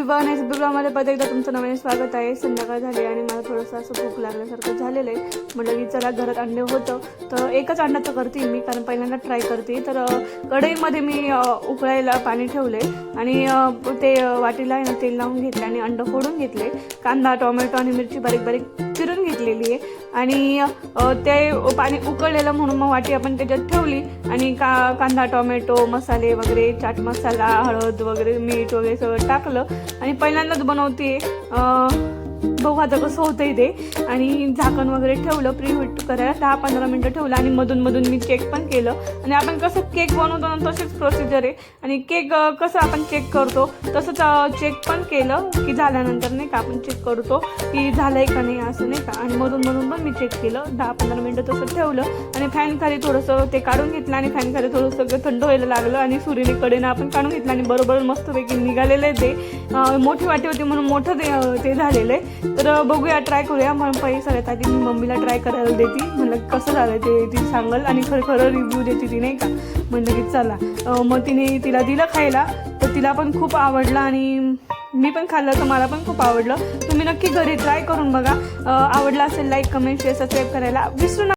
Everyone, S ब्लॉगमध्ये परत एकदा तुमचं नवीन स्वागत आहे। संध्याकाळ झाली आणि मला थोडंसं असं भूक लागल्यासारखं झालेलं आहे। म्हटलं की चला घरात अंडे होतं तर एकच अंड्याचं करते मी, कारण पहिल्यांदा ट्राय करते। तर कढईमध्ये मी उकळायला पाणी ठेवले आणि ते वाटीला आहे ना तेल लावून घेतले आणि अंड फोडून घेतले। कांदा, टोमॅटो आणि मिरची बारीक बारीक चिरून घेतलेली आहे आणि ते पाणी उकळलेलं म्हणून मग वाटी आपण त्याच्यात ठेवली आणि कांदा, टोमॅटो, मसाले वगैरे, चाट मसाला, हळद वगैरे, मीठ वगैरे सगळं टाकलं आणि पहिल्यांदाच बनवते। बघू आता कसं होतंय ते। आणि झाकण वगैरे ठेवलं प्री हीट करायला, 10-15 मिनटं ठेवलं आणि मधून मधून मी चेक पण केलं। आणि आपण कसं केक बनवतो ना तशीच प्रोसिजर आहे आणि केक कसं आपण चेक करतो तसंच चेक पण केलं की झाल्यानंतर नाही का आपण चेक करतो की झालंय का नाही असं नाही का। आणि मधून मधून पण मी चेक केलं, 10-15 मिनटं तसं ठेवलं आणि फॅन खाली थोडंसं ते काढून घेतलं आणि फॅन खाली थोडंसं थंड व्हायला लागलं आणि सुरीने कडेनं आपण काढून घेतलं आणि बरोबर मस्तपैकी निघालेलं आहे ते। मोठी वाटी होती म्हणून मोठं ते झालेलं आहे। तर बघूया, ट्राय करूया। मग पहिले सगळ्यात आधी मी मम्मीला ट्राय करायला देते, म्हणलं कसं झालं ते ती सांगल आणि खरं रिव्ह्यू देते ती नाही का। म्हणलं की चला, मग तिला दिलं खायला तर तिला पण खूप आवडलं आणि मी पण खाल्लं तर मला पण खूप आवडलं। तुम्ही नक्की घरी ट्राय करून बघा। आवडलं असेल लाईक, कमेंट, शेअर, सबस्क्राईब करायला विसरू नका।